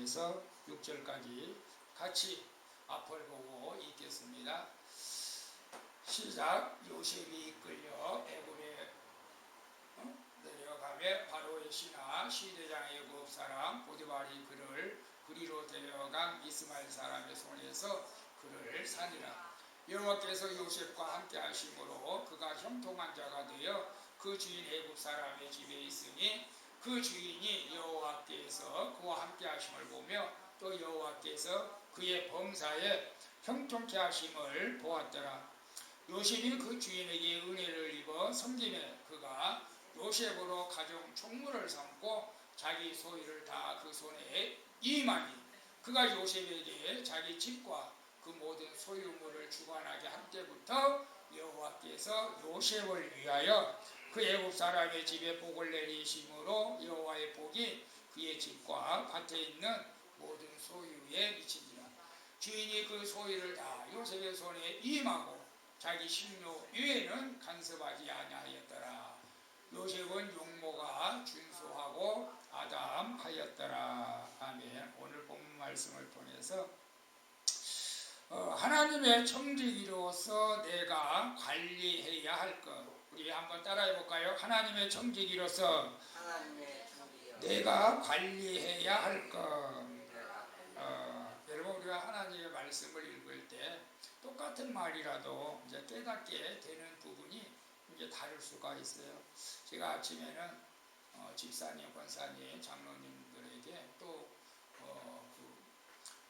1절에서 6절까지 같이 앞을 보고 읽겠습니다. 시작. 요셉이 이끌려 애굽에 내려가며 바로의 신하 시대장의 애굽 사람 보디발이 그를 그리로 데려간 이스마엘 사람의 손에서 그를 살리라. 여호와께서 요셉과 함께 하심으로 그가 형통한 자가 되어 그 주인 애굽 사람의 집에 있으니 그 주인이 여호와께서 그와 함께 하심을 보며 또 여호와께서 그의 범사에 형통케 하심을 보았더라. 요셉이 그 주인에게 은혜를 입어 섬김에 그가 요셉으로 가정 총무를 삼고 자기 소유를 다 그 손에 임하니 그가 요셉에게 자기 집과 그 모든 소유물을 주관하게 한 때부터 여호와께서 요셉을 위하여 그 애굽 사람의 집에 복을 내리심으로 여호와의 복이 그의 집과 밭에 있는 모든 소유에 미치니라. 주인이 그 소유를 다 요셉의 손에 임하고 자기 식료 외에는 간섭하지 아니하였더라. 요셉은 용모가 준수하고 아담하였더라. 아멘. 오늘 본문 말씀을 통해서 하나님의 청지기로서 내가 관리해야 할 것, 우리 한번 따라해 볼까요? 하나님의 청지기로서 내가 관리해야 할 것. 여러분, 우리가 하나님의 말씀을 읽을 때 똑같은 말이라도 이제 깨닫게 되는 부분이 이제 다를 수가 있어요. 제가 아침에는 집사님, 권사님, 장로님들에게 또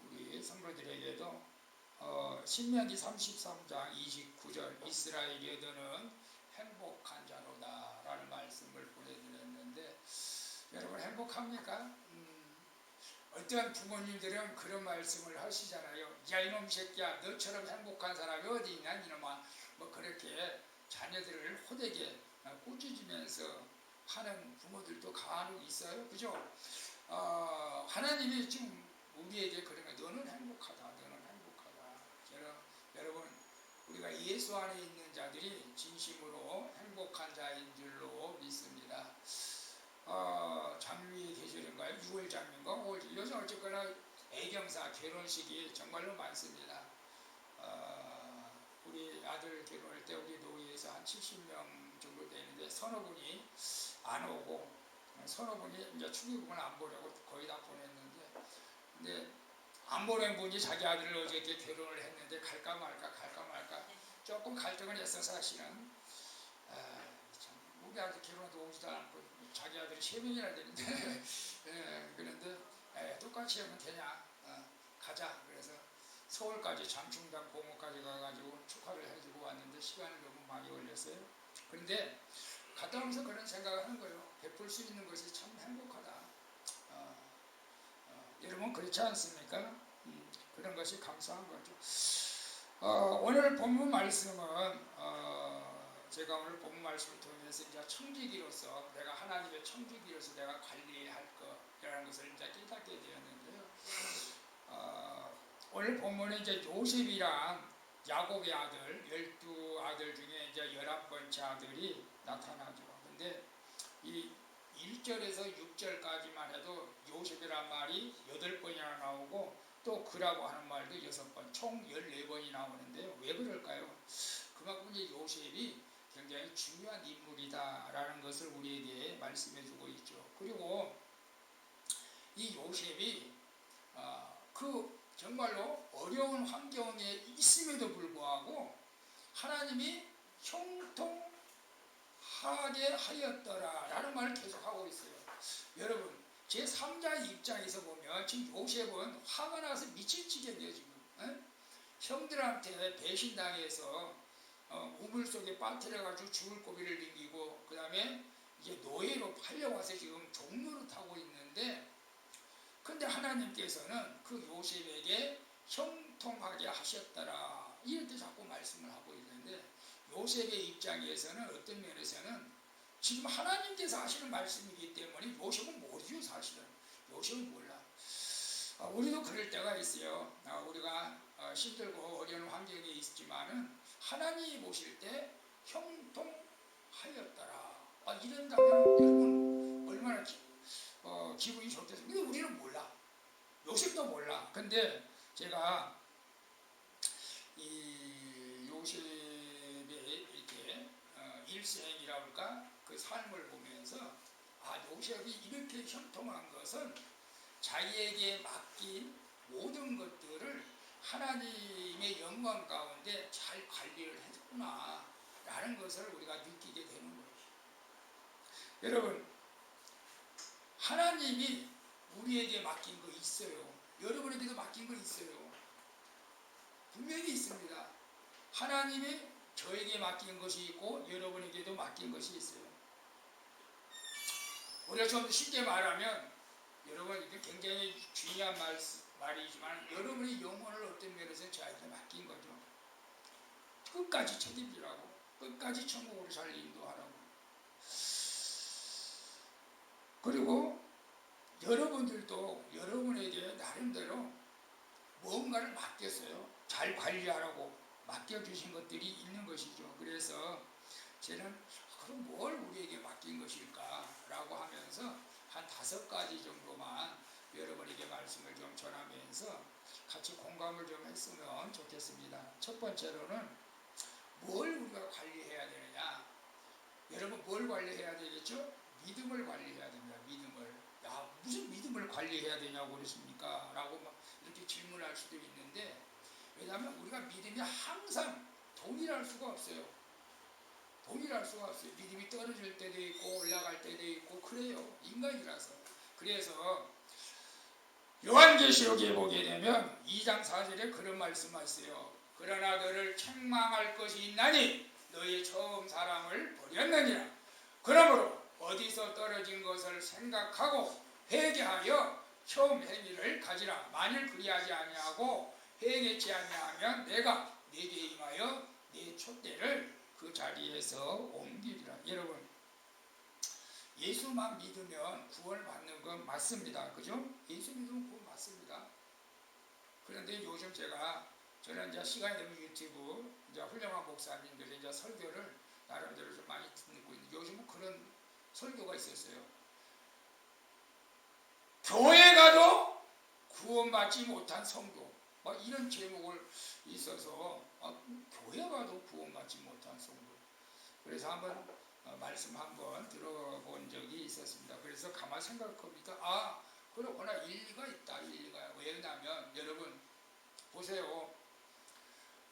우리 성도들에게도 신명기 33장 29절 이스라엘이 너는 행복한 자로다 라는 말씀을 보내드렸는데 여러분 행복합니까? 어떤 부모님들은 그런 말씀을 하시잖아요. 야 이놈 새끼야, 너처럼 행복한 사람이 어디 있냐 이놈아. 뭐 그렇게 자녀들을 호되게 꾸짖으면서 하는 부모들도 간혹 있어요. 그죠? 하나님이 지금 우리에게 그런 거예요. 너는 행복하다. 너는 행복하다. 여러분 우리가 예수 안에 있는 자들이 진심으로 행복한 자인 줄로 믿습니다. 장미의 계절인가요? 6월 장미인가? 5월. 요즘 어쨌거나 애경사 결혼식이 정말로 많습니다. 우리 아들 결혼할 때 우리 노예에서 한 70명 정도 되는데 서너 분이 안 오고 서너 분이 이제 축의금을 안 보려고 거의 다 보냈는데 근데 안 보낸 분이 자기 아들을 어저께 결혼을 했는데 갈까 말까 조금 갈등을 했어 사실은. 우리 아들 결혼도 오지도 않고 자기 아들이 3명이나 되는데 그런데 똑같이 하면 되냐, 가자. 그래서 서울까지 장충당 공원까지 가가지고 축하를 해주고 왔는데 시간이 너무 많이 걸렸어요. 그런데 갔다 오면서 그런 생각을 하는 거예요. 베풀 수 있는 것이 참 행복하다. 여러분 그렇지 않습니까? 그런 것이 감사한 거죠. 오늘 본문 말씀은 제가 오늘 본문 말씀을 통해서 이제 청지기로서 내가 하나님의 청지기로서 내가 관리해야 할 것이라는 것을 이제 깨닫게 되었는데요. 오늘 본문은 이제 요셉이랑 야곱의 아들 12아들 중에 이제 11번째 아들이 나타나죠. 근데 이 1절에서 6절까지만 해도 요셉이란 말이 8번이나 나오고 또 그라고 하는 말도 6번, 총 14번이 나오는데요. 왜 그럴까요? 그만큼 이제 요셉이 굉장히 중요한 인물이다라는 것을 우리에게 말씀해주고 있죠. 그리고 이 요셉이 그 정말로 어려운 환경에 있음에도 불구하고 하나님이 형통하게 하였더라라는 말을 계속하고 있어요. 여러분 제3자의 입장에서 보면 지금 요셉은 화가 나서 미칠 지경이에요. 지금 형들한테 배신당해서 우물 속에 빠뜨려가지고 죽을 고비를 넘기고 그 다음에 이제 노예로 팔려와서 지금 종노릇하고 있는데 근데 하나님께서는 그 요셉에게 형통하게 하셨더라 이렇게 자꾸 말씀을 하고 있는데 요셉의 입장에서는 어떤 면에서는 지금 하나님께서 하시는 말씀이기 때문에 요셉은 모르죠. 사실은 요셉은 몰라. 우리도 그럴 때가 있어요. 우리가 힘들고 어려운 환경에 있지만은 하나님이 보실 때 형통하였더라 이런다면 여러분 얼마나 기분이 좋겠어요. 근데 우리는 몰라. 요셉도 몰라. 근데 제가 이 요셉의 이렇게 일생이라 할까 그 삶을 보면서 요셉이 이렇게 형통한 것은 자기에게 맡긴 모든 것들을 하나님의 영광 가운데 잘 관리를 했구나 라는 것을 우리가 느끼게 되는 거예요. 여러분, 하나님이 우리에게 맡긴 거 있어요. 여러분에게도 맡긴 거 있어요. 분명히 있습니다. 하나님이 저에게 맡긴 것이 있고 여러분에게도 맡긴 것이 있어요. 우리가 좀 쉽게 말하면, 여러분 이게 굉장히 중요한 말이지만 여러분의 영혼을 어떤 면에서 저에게 맡긴 거죠. 끝까지 책임지라고, 끝까지 천국으로 잘 인도하라고. 그리고 여러분들도 여러분에게 나름대로 뭔가를 맡겼어요. 잘 관리하라고 맡겨주신 것들이 있는 것이죠. 그래서 저는 그럼 뭘 우리에게 맡긴 것일까 라고 하면서 한 5가지 정도만 여러분에게 말씀을 좀 전하면서 같이 공감을 좀 했으면 좋겠습니다. 첫 번째로는 뭘 우리가 관리해야 되느냐. 여러분 뭘 관리해야 되겠죠? 믿음을 관리해야 됩니다. 믿음을. 야, 무슨 믿음을 관리해야 되냐고 그러십니까? 라고 막 이렇게 질문할 수도 있는데, 왜냐하면 우리가 믿음이 항상 동일할 수가 없어요. 동일할 수가 없어요. 믿음이 떨어질 때도 있고 올라갈 때도 있고 그래요. 인간이라서. 그래서 요한계시록에 보게 되면 2장 4절에 그런 말씀하세요. 그러나 너를 책망할 것이 있나니 너의 처음 사랑을 버렸느니라. 그러므로 어디서 떨어진 것을 생각하고 회개하여 처음 행위를 가지라. 만일 그리하지 아니하고 회개치 아니하면 내가 네게 임하여 네 촛대를 그 자리에서 옮기리라. 여러분, 예수만 믿으면 구원을 받는 건 맞습니다. 그죠? 예수 믿으면 구원 맞습니다. 그런데 요즘 저는 이제 시간이 되면 유튜브 이제 훌륭한 목사님들의 이제 설교를 나름대로 좀 많이 듣고 있는데, 요즘은 그런 설교가 있었어요. 교회 가도 구원받지 못한 성도, 막 이런 제목을 있어서 교회 가도 구원받지 못한 성도. 그래서 한번 말씀 한번 들어본 적이 있었습니다. 그래서 가만 생각해보니까 그렇구나, 일리가 있다. 일리가. 왜냐하면 여러분 보세요.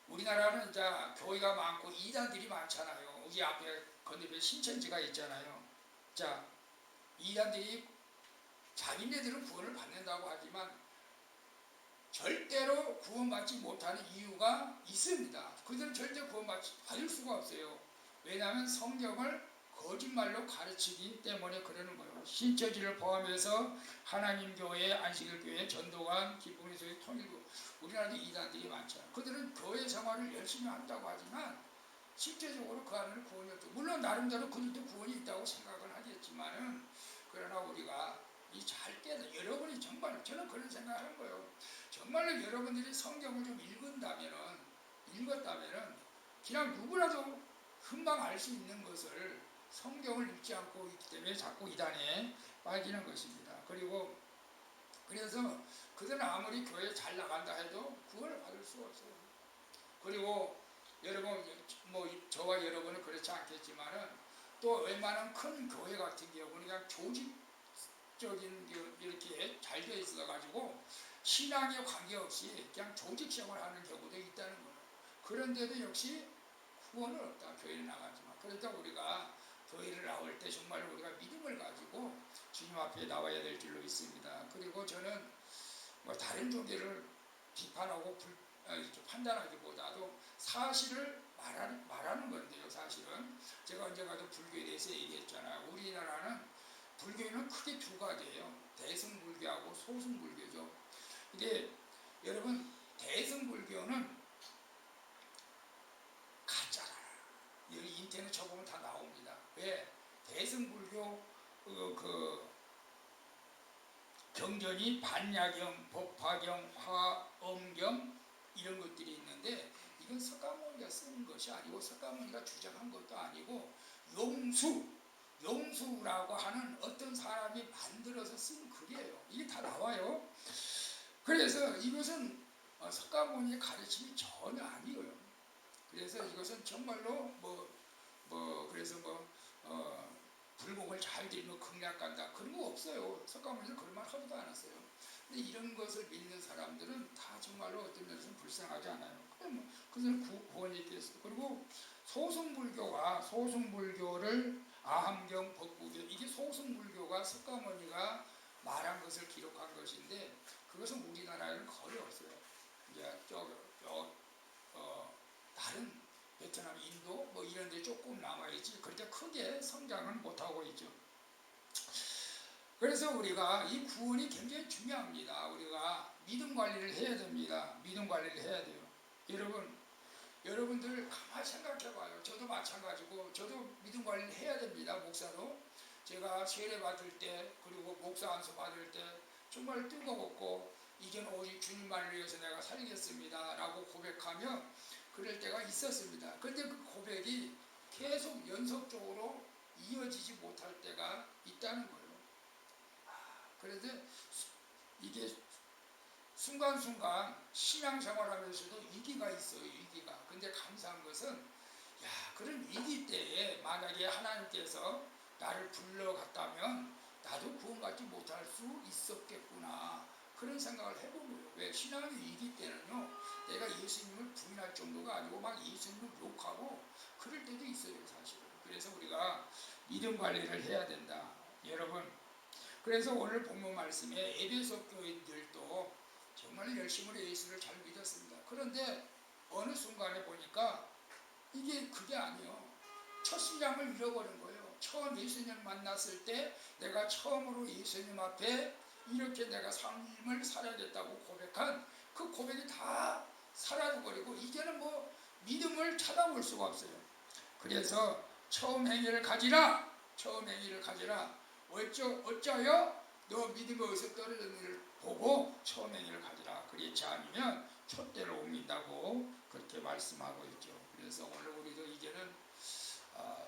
우리나라는 이제 교회가 많고 이단들이 많잖아요. 여기 앞에 건너편에 신천지가 있잖아요. 자, 이단들이 자기네들은 구원을 받는다고 하지만 절대로 구원받지 못하는 이유가 있습니다. 그들은 절대 받을 수가 없어요. 왜냐하면 성경을 거짓말로 가르치기 때문에 그러는 거예요. 신천지를 포함해서 하나님교회, 안식일교회, 전도관, 기쁨의소의 통일교, 우리나라도 이단들이 많잖아요. 그들은 교회 생활을 열심히 한다고 하지만 실제적으로 그 안에는 구원이 없죠. 물론 나름대로 그들도 구원이 있다고 생각을 하겠지만은, 그러나 우리가 이 잘 깨닫, 여러분이 정말, 저는 그런 생각을 하는 거예요. 정말로 여러분들이 성경을 좀 읽었다면은 그냥 누구라도 금방 알 수 있는 것을 성경을 읽지 않고 있기 때문에 자꾸 이단에 빠지는 것입니다. 그리고 그래서 그들은 아무리 교회 잘 나간다 해도 구원을 받을 수가 없어요. 그리고 여러분, 저와 여러분은 그렇지 않겠지만은 또 웬만한 큰 교회 같은 경우는 그냥 조직적인 이렇게 잘 되어 있어가지고 신앙에 관계없이 그냥 조직 생활하는 경우도 있다는 거예요. 그런데도 역시 구원은 없다. 교회를 나가지만. 그러니까 우리가 교회를 나올 때 정말 우리가 믿음을 가지고 주님 앞에 나와야 될 줄로 있습니다. 그리고 저는 다른 종교를 비판하고 판단하기보다도 사실을 말하는 건데요. 사실은 제가 언제 가도 불교에 대해서 얘기했잖아요. 우리나라는 불교는 크게 2가지예요. 대승불교하고 소승불교죠. 근데 여러분, 대승불교는 가짜라. 여기 인터넷 쳐보면 다 나옵니다. 왜? 대승불교 경전이 반야경, 법화경, 화엄경 이런 것들이 있는데, 이건 석가모니가 쓴 것이 아니고 석가모니가 주장한 것도 아니고 용수라고 하는 어떤 사람이 만들어서 쓴 글이에요. 이게 다 나와요. 그래서 이것은 석가모니의 가르침이 전혀 아니에요. 그래서 이것은 정말로 그래서 불공을 잘 들면 극락간다 그런 거 없어요. 석가모니는 그런 말 하지도 않았어요. 근데 이런 것을 믿는 사람들은 다 정말로 어떤 면에서는 불쌍하지 않아요. 그것은 구원이 있겠어요. 그리고 소승불교를 아함경, 법구교, 이게 소승불교가 석가모니가 말한 것을 기록한 것인데 그것은 우리나라에는 거의 없어요. 이제 다른 베트남, 인도 이런 데 조금 남아있지 그렇게 크게 성장은 못하고 있죠. 그래서 우리가 이 구원이 굉장히 중요합니다. 우리가 믿음 관리를 해야 됩니다. 믿음 관리를 해야 돼요. 여러분들 가만히 생각해봐요. 저도 마찬가지고 저도 믿음 관리를 해야 됩니다. 목사도 제가 세례 받을 때 그리고 목사 안수 받을 때 정말 뜨거웠고 이제는 오직 주님만을 위해서 내가 살겠습니다 라고 고백하며 그럴 때가 있었습니다. 그런데 그 고백이 계속 연속적으로 이어지지 못할 때가 있다는 거예요. 그런데 이게 순간순간 신앙생활하면서도 위기가 있어요. 위기가. 근데 감사한 것은 그런 위기 때에 만약에 하나님께서 나를 불러갔다면 나도 구원받지 못할 수 있었겠구나 그런 생각을 해본 거예요. 왜? 신앙의 위기 때는요 내가 예수님을 부인할 정도가 아니고 막 예수님을 욕하고 그럴 때도 있어요. 사실은. 그래서 우리가 믿음 관리를 해야 된다. 여러분, 그래서 오늘 본문 말씀에 에베소 교인들도 정말 열심으로 예수를 잘 믿었습니다. 그런데 어느 순간에 보니까 이게 그게 아니에요. 첫 신앙을 잃어버린 거예요. 처음 예수님을 만났을 때 내가 처음으로 예수님 앞에 이렇게 내가 삶을 살아야겠다고 고백한 그 고백이 다 사라져버리고 이제는 믿음을 찾아볼 수가 없어요. 그래서 처음 행위를 가지라. 처음 행위를 가지라. 어쩌여 너 믿음이 어디서 떨어졌는지를 보고 처음 행위를 가지라. 그렇지 않으면 촛대를 옮긴다고 그렇게 말씀하고 있죠. 그래서 오늘 우리도 이제는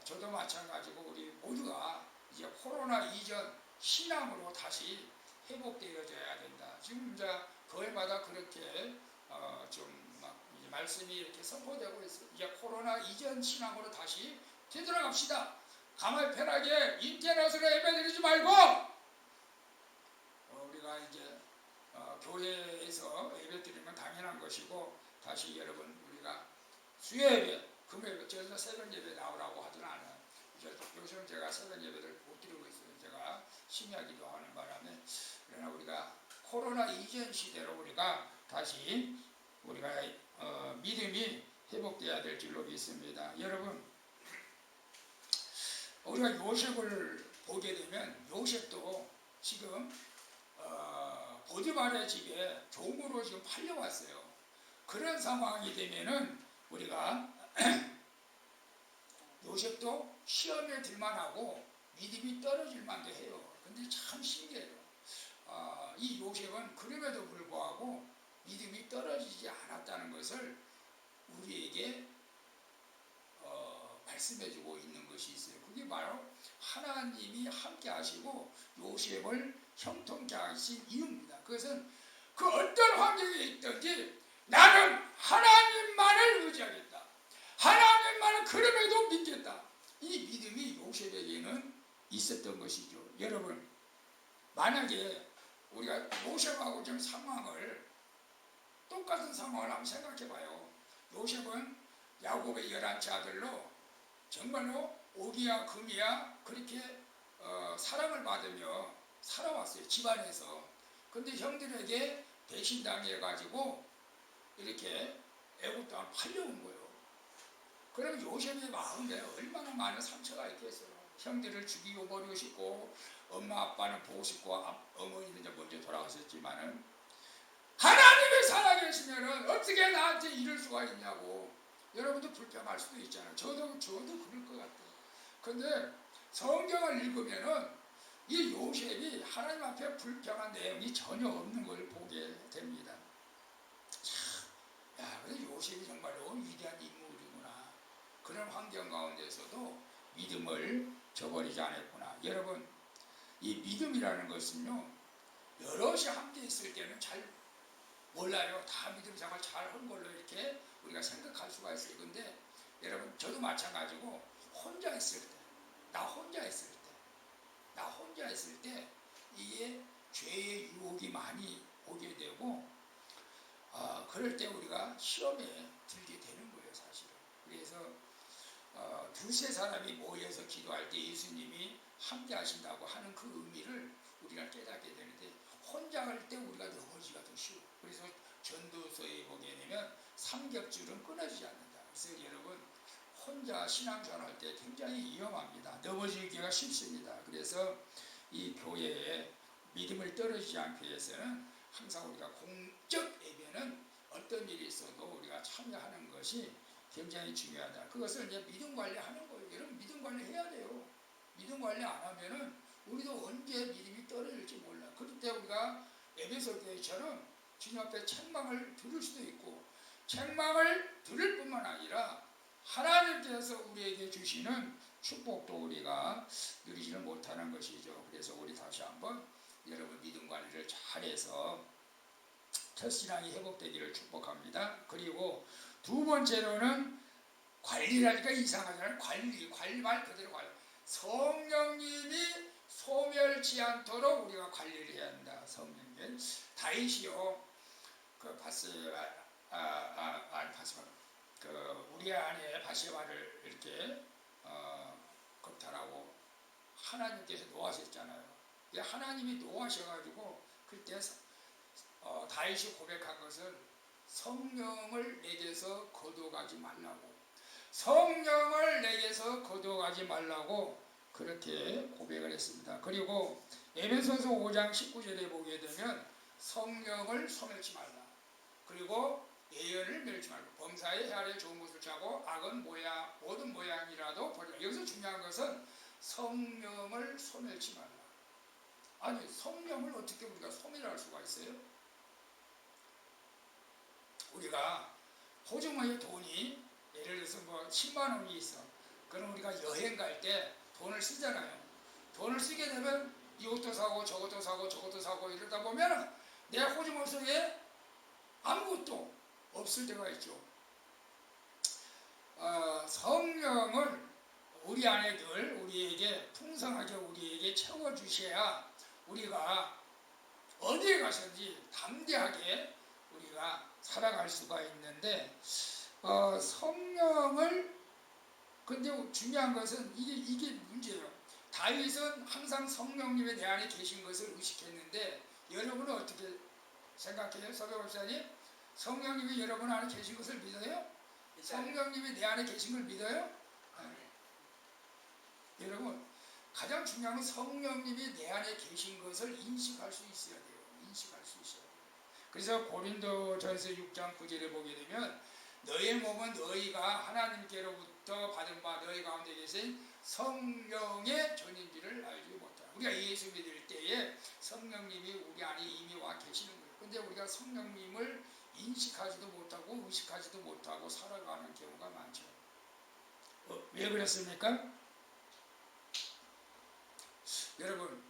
저도 마찬가지고 우리 모두가 이제 코로나 이전 신앙으로 다시 회복되어져야 된다. 지금 이제 교회마다 그렇게 이제 말씀이 이렇게 선포되고 있어요. 이제 코로나 이전 신앙으로 다시 되돌아갑시다. 가만히 편하게 인터넷으로 예배드리지 말고 우리가 이제 교회에서 예배드리면 당연한 것이고 다시 여러분 우리가 수요예배, 금요예배, 저에서 새벽 예배 나오라고 하지는 않아요. 요새는 제가 새벽 예배를 못 드리고 있어요. 제가 심야기도 하는 바람에. 그러나 우리가 코로나 이전 시대로 우리가 다시 우리가 믿음이 회복되어야 될 줄로 믿습니다. 여러분, 우리가 요셉을 보게 되면 요셉도 지금 보디발의 집에 종으로 지금 팔려왔어요. 그런 상황이 되면은 우리가 요셉도 시험에 들만하고 믿음이 떨어질 만도 해요. 근데 참 신기해요. 이 요셉은 그럼에도 불구하고 믿음이 떨어지지 않았다는 것을 우리에게 말씀해주고 있는 것이 있어요. 그게 바로 하나님이 함께 하시고 요셉을 형통케 하신 이유입니다. 그것은 그 어떤 환경에 있든지 나는 하나님만을 의지하겠다. 하나님만을 그럼에도 믿겠다. 이 믿음이 요셉에게는 있었던 것이죠. 여러분, 만약에 우리가 요셉하고 좀 똑같은 상황을 한번 생각해봐요. 요셉은 야곱의 11째 아들로 정말로 오기야 금이야 그렇게 사랑을 받으며 살아왔어요. 집안에서. 근데 형들에게 배신당해가지고 이렇게 애굽 땅을 팔려온 거예요. 그럼 요셉의 마음에 얼마나 많은 상처가 있겠어요. 형들을 죽이고 버리고 싶고 엄마 아빠는 보고 싶고 어머니는 이제 먼저 돌아가셨지만은 하나님이 살아계시면은 어떻게 나한테 이럴 수가 있냐고 여러분도 불평할 수도 있잖아요. 저도 그럴 것 같아요. 근데 성경을 읽으면은 이 요셉이 하나님 앞에 불평한 내용이 전혀 없는 걸 보게 됩니다. 그래서 요셉이 정말로 위대한 인물이구나. 그런 환경 가운데서도 믿음을 저버리지 않았구나. 여러분, 이 믿음이라는 것은요, 여럿이 함께 있을 때는 잘 몰라요. 다 믿음 생활 잘 한 걸로 이렇게 우리가 생각할 수가 있어요. 근데 여러분 저도 마찬가지고 혼자 있을 때, 나 혼자 있을 때, 나 혼자 있을 때 이게 죄의 유혹이 많이 오게 되고 그럴 때 우리가 시험에 들게 되는 거예요, 사실은. 그래서 두세 사람이 모여서 기도할 때 예수님이 함께 하신다고 하는 그 의미를 우리가 깨닫게 되는데 혼자 할 때 우리가 넘어지기가 더 쉬워. 그래서 전도서에 보게 되면 삼겹줄은 끊어지지 않는다. 그래서 여러분 혼자 신앙생활할 때 굉장히 위험합니다. 넘어지기가 쉽습니다. 그래서 이 교회에 믿음을 떨어지지 않기 위해서는 항상 우리가 공적 예배는 어떤 일이 있어도 우리가 참여하는 것이 굉장히 중요하다. 그것을 이제 믿음 관리하는 거예요. 여러분 믿음 관리해야 돼요. 믿음 관리 안 하면은 우리도 언제 믿음이 떨어질지 몰라. 그럴 때 우리가 에베소 교회처럼 주님 앞에 책망을 들을 수도 있고 책망을 들을 뿐만 아니라 하나님께서 우리에게 주시는 축복도 우리가 누리지는 못하는 것이죠. 그래서 우리 다시 한번 여러분 믿음 관리를 잘해서 첫신앙이 회복되기를 축복합니다. 그리고 두 번째로는 관리라니까 이상하잖아요. 관리 말 그대로 관리. 성령님이 소멸치 않도록 우리가 관리를 해야 한다. 성령님. 다윗이요. 그 우리 안에 바세바를 이렇게 겁탈하고 하나님께서 노하셨잖아요. 하나님이 노하셔가지고 그때 다윗이 고백한 것은 성령을 내게서 거둬가지 말라고, 성령을 내게서 거둬가지 말라고 그렇게 고백을 했습니다. 그리고 에베소서 5장 19절에 보게 되면 성령을 소멸치 말라. 그리고 예언을 멸치 말고 범사에 헤아려 좋은 것을 차고 악은 모든 모양이라도 버리라. 여기서 중요한 것은 성령을 소멸치 말라. 아니 성령을 어떻게 우리가 소멸할 수가 있어요? 우리가 호주머니에 돈이 예를 들어서 뭐 10만 원이 있어. 그럼 우리가 여행 갈 때 돈을 쓰잖아요. 돈을 쓰게 되면 이것도 사고 저것도 사고 저것도 사고 이러다 보면 내 호주머니 속에 아무것도 없을 때가 있죠. 성령을 우리 안에 늘 우리에게 풍성하게 우리에게 채워주셔야 우리가 어디에 가든지 담대하게 우리가 살아갈 수가 있는데 성령을 근데 중요한 것은 이게 문제예요. 다윗은 항상 성령님이 내 안에 계신 것을 의식했는데 여러분은 어떻게 생각해요? 서병 목사님? 성령님이 여러분 안에 계신 것을 믿어요? 성령님이 내 안에 계신 걸 믿어요? 여러분 가장 중요한 건 성령님이 내 안에 계신 것을 인식할 수 있어야 돼요. 인식할 수 있어야 돼요. 그래서 고린도전서 6장 9절에 보게 되면 너의 몸은 너희가 하나님께로부터 받은 바 너희 가운데 계신 성령의 전인지를 알지 못하라. 우리가 예수 믿을 때에 성령님이 우리 안에 이미 와 계시는 거예요. 근데 우리가 성령님을 인식하지도 못하고 의식하지도 못하고 살아가는 경우가 많죠. 왜 그렇습니까? 여러분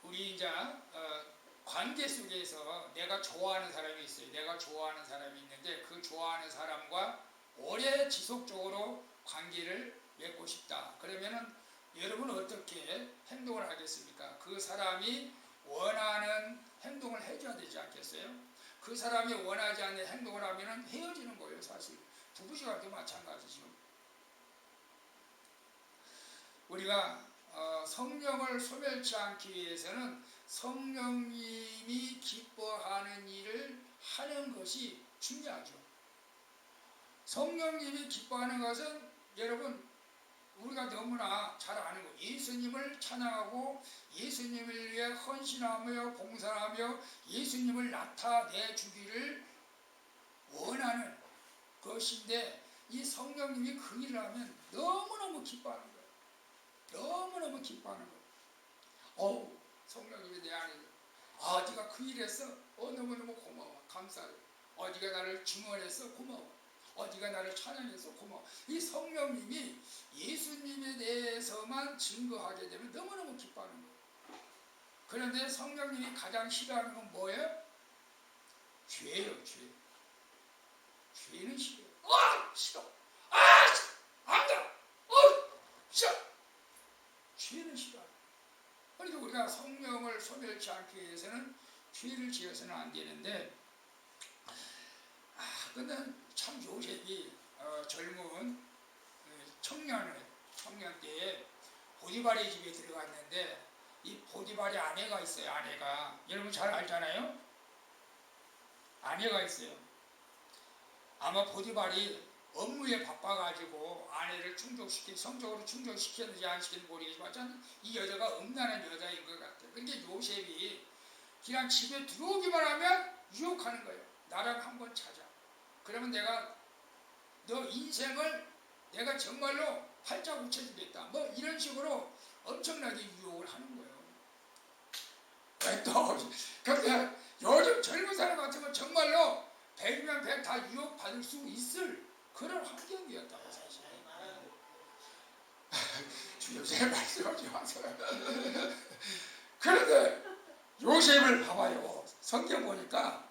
우리 이제 관계 속에서 내가 좋아하는 사람이 있어요. 내가 좋아하는 사람이 있는데 그 좋아하는 사람과 오래 지속적으로 관계를 맺고 싶다. 그러면은 여러분은 어떻게 행동을 하겠습니까? 그 사람이 원하는 행동을 해줘야 되지 않겠어요? 그 사람이 원하지 않는 행동을 하면은 헤어지는 거예요, 사실. 부부시간도 마찬가지죠. 우리가 성령을 소멸치 않기 위해서는 성령님이 기뻐하는 일을 하는 것이 중요하죠. 성령님이 기뻐하는 것은 여러분 우리가 너무나 잘 아는 거. 예수님을 찬양하고 예수님을 위해 헌신하며 봉사하며 예수님을 나타내 주기를 원하는 것인데 이 성령님이 그 일을 하면 너무너무 기뻐하는 거예요. 너무너무 기뻐하는 거예요. 성령님이 내 안에 네가 그 일 했어? 너무너무 고마워. 감사해. 네가 나를 증언했어? 고마워. 네가 나를 찬양해서 고마워. 이 성령님이 예수님에 대해서만 증거하게 되면 너무너무 기뻐하는 거예요. 그런데 성령님이 가장 싫어하는 건 뭐예요? 죄예요, 죄. 죄는 싫어요. 싫어. 안 가. 싫어. 죄는 싫어. 그러니까 우리가 성령을 소멸치 않기 위해서는 죄를 지어서는 안 되는데, 근데 참 요셉이 젊은 청년 때에 보디발의 집에 들어갔는데, 이 보디발의 아내가 있어요. 아내가 여러분 잘 알잖아요. 아내가 있어요. 아마 보디발이 업무에 바빠가지고 아내를 성적으로 충족시켰는지 안 시켰는지 모르겠지만 이 여자가 음란한 여자인 것 같아요. 근데 요셉이 그냥 집에 들어오기만 하면 유혹하는 거예요. 나랑 한번 자자. 그러면 내가 너 인생을 내가 정말로 활짝 웃혀주겠다. 뭐 이런 식으로 엄청나게 유혹을 하는 거예요. 근데 요즘 젊은 사람 같으면 정말로 100명 100 다 유혹받을 수 있을 그런 환경이었다고 사실. 주님의 말씀하지 마세요. 그런데 요셉을 봐봐요. 성경 보니까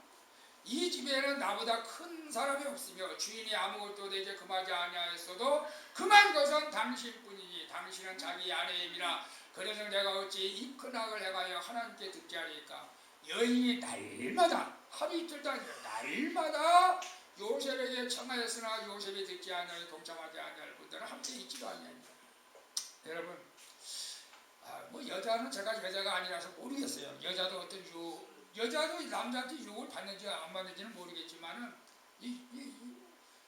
이 집에는 나보다 큰 사람이 없으며 주인이 아무것도 내게 금하지 아니하였어도 금한 것은 당신뿐이니 당신은 자기 아내임이라. 그래서 내가 어찌 이 큰 악을 행하여 하나님께 듣지 않으니까. 여인이 날마다 하루 이틀도 아니라 날마다 요셉에게 청하였으나 요셉이 듣지 아니하여 동참하지 아니할 뿐더러 함께 있지도 아니하니라. 여러분, 뭐 여자는 제가 여자가 아니라서 모르겠어요. 여자도 어떤 여자도 남자한테 유혹을 받는지 안 받는지는 모르겠지만은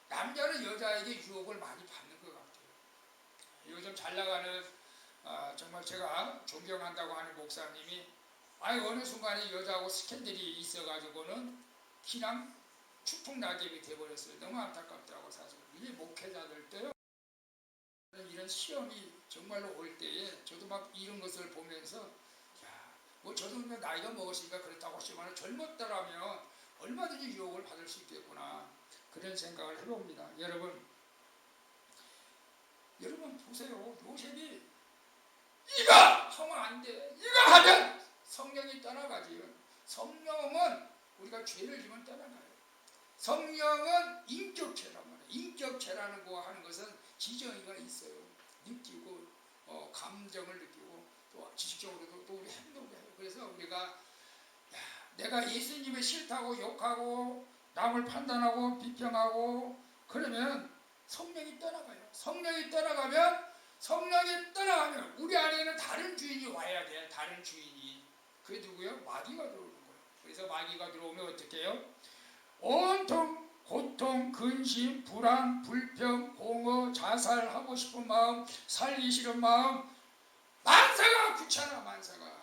남자는 여자에게 유혹을 많이 받는 것 같아요. 요즘 잘 나가는 정말 제가 존경한다고 하는 목사님이 어느 순간에 여자하고 스캔들이 있어가지고는 그냥 추풍낙엽이 돼버렸어요. 너무 안타깝더라고 사실. 이게 목회자들 때요. 이런 시험이 정말로 올 때에 저도 막 이런 것을 보면서 뭐 저도 나이가 먹었으니까 그렇다고 하지만 젊었더라면 얼마든지 유혹을 받을 수 있겠구나 그런 생각을 해봅니다. 여러분 보세요. 요셉이 이거 하면 안 돼. 이거 하면 성령이 떠나가지요. 성령은 우리가 죄를 지면 떠나가요. 성령은 인격체란 말이에요. 인격체라는 거 하는 것은 지정의가 있어요. 느끼고 감정을 느끼고 또 지식적으로도 또 우리 행동을 해요. 그래서 우리가 내가 예수님을 싫다고 욕하고 남을 판단하고 비평하고 그러면 성령이 떠나가요. 성령이 떠나가면 우리 안에는 다른 주인이 와야 돼. 다른 주인이. 그게 누구예요? 마귀가 들어오는 거예요. 그래서 마귀가 들어오면 어떻게 해요? 온통 고통, 근심, 불안, 불평, 공허, 자살하고 싶은 마음, 살기 싫은 마음, 만사가 귀찮아. 만사가.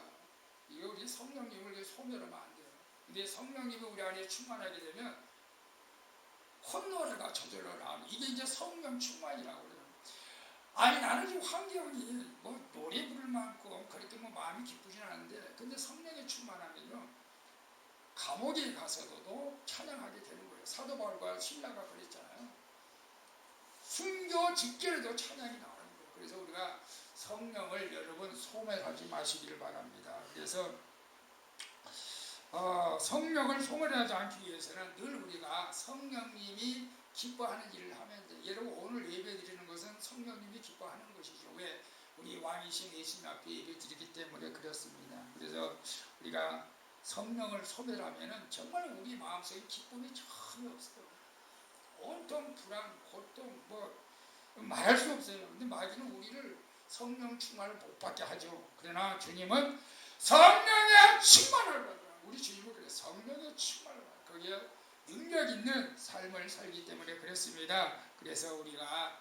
이거 우리 성령님을 소멸하면 안 돼요. 근데 성령님이 우리 안에 충만하게 되면 콧노래가 저절로 나오는 이게 이제 성령 충만이라고 그래요. 나는 지금 환경이 뭐 노래 부를 만큼 그렇게 뭐 마음이 기쁘진 않은데 근데 성령의 충만하면요 감옥에 가서도 찬양하게 되는 거예요. 사도 바울과 신라가 그랬잖아요. 순교 직전에도 찬양이 나오는 거예요. 그래서 우리가 성령을 여러분 소멸하지 마시길 바랍니다. 그래서 성령을 소멸하지 않기 위해서는 늘 우리가 성령님이 기뻐하는 일을 하면 돼. 여러분 오늘 예배 드리는 것은 성령님이 기뻐하는 것이죠. 왜? 우리 왕이신 예수님 앞에 예배 드리기 때문에 그렇습니다. 그래서 우리가 성령을 소멸하면은 정말 우리 마음속에 기쁨이 전혀 없어요. 온통 불안, 고통, 뭐 말할 수 없어요. 근데 마귀는 우리를 성령 충만을 못 받게 하죠. 그러나 주님은 성령의 충만을 받아요. 우리 주님은 그래 성령의 충만을 받아요. 거기에 능력 있는 삶을 살기 때문에 그렇습니다. 그래서 우리가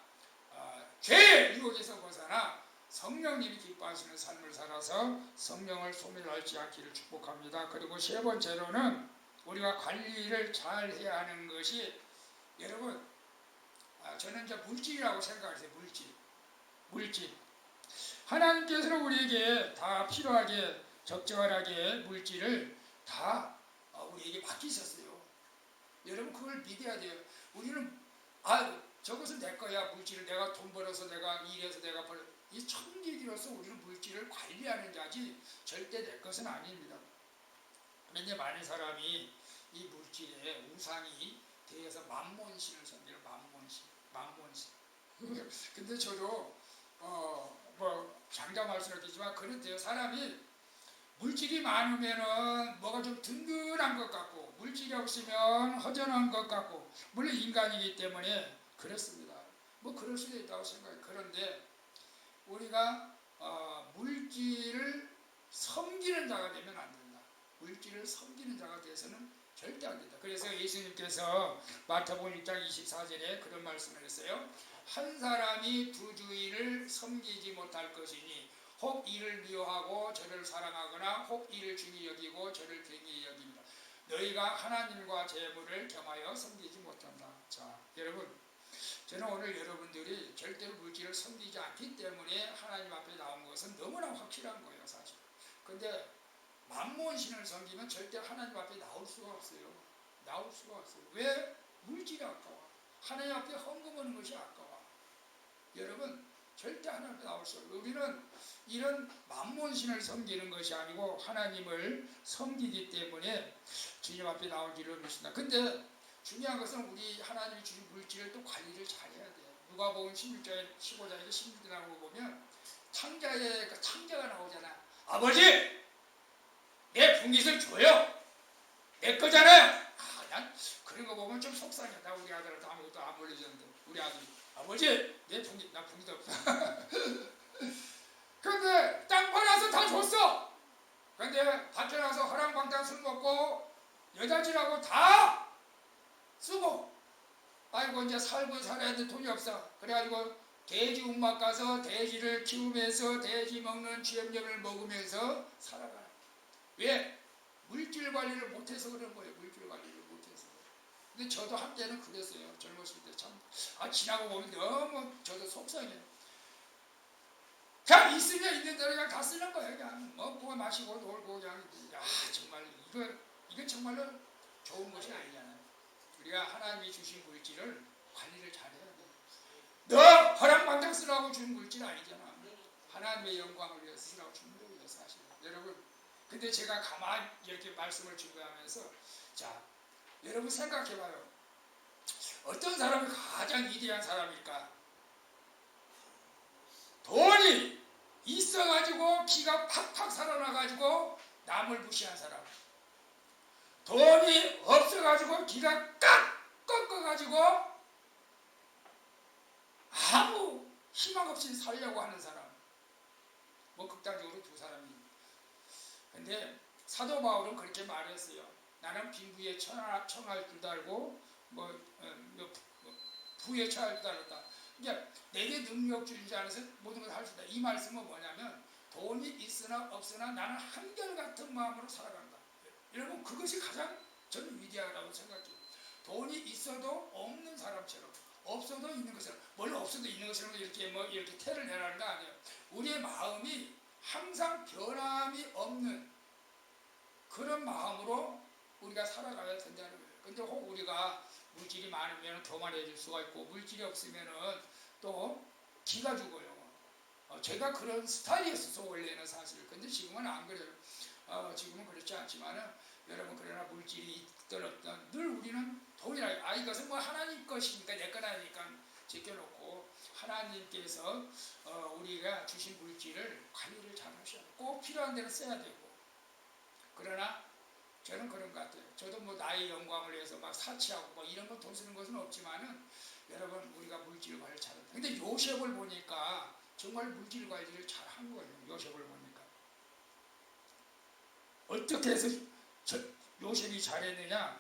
죄의 유혹에서 벗어나 성령님이 기뻐하시는 삶을 살아서 성령을 소멸하지 않기를 축복합니다. 그리고 세 번째로는 우리가 관리를 잘 해야 하는 것이 여러분 저는 이제 물질이라고 생각하세요. 물질. 하나님께서는 우리에게 다 필요하게 적절하게 물질을 다 우리에게 맡기셨어요. 여러분 그걸 믿어야 돼요. 우리는 저것은 내 거야. 물질을 내가 돈 벌어서 내가 일해서 내가 이 청지기로서 우리는 물질을 관리하는 자지 절대 내 것은 아닙니다. 그런데 많은 사람이 이 물질에 우상이 되어서 만몬신을 섬기는 만몬신. 근데 저도 뭐 장자 말씀드리지만 그런데요. 사람이 물질이 많으면은 뭐가 좀 든든한 것 같고 물질이 없으면 허전한 것 같고 물론 인간이기 때문에 그렇습니다. 뭐 그럴 수도 있다고 생각해요. 그런데 우리가 물질을 섬기는 자가 되면 안 된다. 물질을 섬기는 자가 돼서는 절대 안 된다. 그래서 예수님께서 마태복음 6장 24절에 그런 말씀을 했어요. 한 사람이 두 주인을 섬기지 못할 것이니 혹 이를 미워하고 저를 사랑하거나 혹 이를 중히 여기고 저를 경히 여깁니다. 너희가 하나님과 재물을 겸하여 섬기지 못한다. 자, 여러분, 저는 오늘 여러분들이 절대로 물질을 섬기지 않기 때문에 하나님 앞에 나온 것은 너무나 확실한 거예요, 사실. 근데 만몬신을 섬기면 절대 하나님 앞에 나올 수가 없어요. 나올 수가 없어요. 왜? 물질이 아까워. 하나님 앞에 헌금하는 것이 아까워. 여러분, 절대 하나님 앞에 나올 수 없어요. 우리는 이런 만몬신을 섬기는 것이 아니고 하나님을 섬기기 때문에 주님 앞에 나올 길을 믿습니다. 근데 중요한 것은 우리 하나님이 주신 물질을 또 관리를 잘해야 돼요. 누가복음 16장에 15장에 16절 나오는 거 보면 탕자에 그 탕자가 나오잖아. 아버지, 내 분깃을 줘요. 내 거잖아요. 난 그런 거 보면 좀 속상해. 나 우리 아들한테 아무것도 안 물려줬는데 우리 아들이 아버지, 내 분깃, 나 분깃 없어. 근데 땅 팔아서 다 줬어. 근데 밖에 나서 허랑방탕 술 먹고 여자질하고 다 쓰고 아이고 이제 살고 살아야 돼. 돈이 없어. 그래가지고 돼지 운막 가서 돼지를 키우면서 돼지 먹는 쥐염염을 먹으면서 살아가는. 왜? 물질 관리를 못해서 그런 거예요. 물질 관리를 못해서. 근데 저도 한때는 그랬어요. 젊었을 때 참. 지나고 보면 너무 저도 속상해요. 그냥 있으면 있는 대로 그냥 다 쓰는 거예요. 그냥 먹고 마시고 놀고 그냥. 정말 이건 정말로 좋은 것이 아니잖아요. 우리가 하나님이 주신 물질을 관리를 잘해야 돼. 너 허랑방탕 쓰라고 준 물질 아니잖아. 하나님의 영광을 위해서 쓰라고 준 거예요, 사실. 여러분, 근데 제가 가만히 이렇게 말씀을 준비하면서 자, 여러분 생각해봐요. 어떤 사람이 가장 위대한 사람일까? 돈이 있어가지고 기가 팍팍 살아나가지고 남을 무시한 사람. 돈이 없어가지고 기가 깍 꺾어가지고 아무 희망 없이 살려고 하는 사람. 뭐 극단적으로 두 사람이. 근데 사도 바울은 그렇게 말했어요. 나는 빈부에 청할 줄 알고 부에 처할 줄 알았다. 그러니까 내게 능력 주지 않아서 모든 걸 할 수 있다. 이 말씀은 뭐냐면 돈이 있으나 없으나 나는 한결같은 마음으로 살아간다. 여러분, 그것이 가장 저는 위대하다고 생각해요. 돈이 있어도 없는 사람처럼, 없어도 있는 것처럼, 물론 없어도 있는 것처럼 이렇게 태를 내라는 거 아니에요. 우리의 마음이 항상 변함이 없는 그런 마음으로 우리가 살아가야 된다는 거예요. 근데 혹 우리가 물질이 많으면 교만해질 수가 있고 물질이 없으면은 또 기가 죽어요. 제가 그런 스타일이었어 원래는 사실. 근데 지금은 안 그래요. 지금은 그렇지 않지만은 여러분, 그러나 물질이 있든 없든 늘 우리는 돈이라 이것은 뭐 하나님 것이니까 내 거라니까 제껴놓고 하나님께서 우리가 주신 물질을 관리를 잘 하셔야 돼요. 꼭 필요한 데는 써야 되고. 그러나 저는 그런 것 같아요. 저도 뭐 나의 영광을 위해서 막 사치하고 뭐 이런 거 돈 쓰는 것은 없지만은 여러분, 우리가 물질 관리를 잘해요. 근데 요셉을 보니까 정말 물질 관리를 잘한 거예요. 요셉을 보니까 어떻게 해서 요셉이 잘했느냐?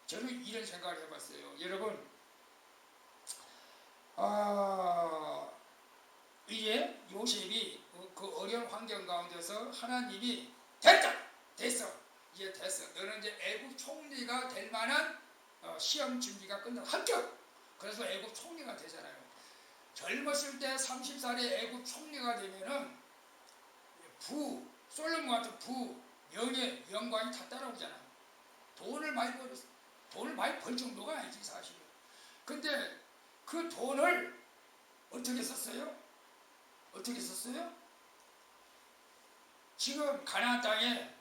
저는 이런 생각을 해봤어요. 여러분, 이제 요셉이 그 어려운 환경 가운데서 하나님이 됐어. 이제 됐어. 너는 이제 애국 총리가 될 만한 시험 준비가 끝나고 합격. 그래서 애국 총리가 되잖아요. 젊었을 때 30살에 애국 총리가 되면은 솔로몬 같은 명예, 영광이 다 따라오잖아요. 돈을 많이 벌 정도가 아니지 사실은. 근데 그 돈을 어떻게 썼어요? 어떻게 썼어요? 지금 가나안 땅에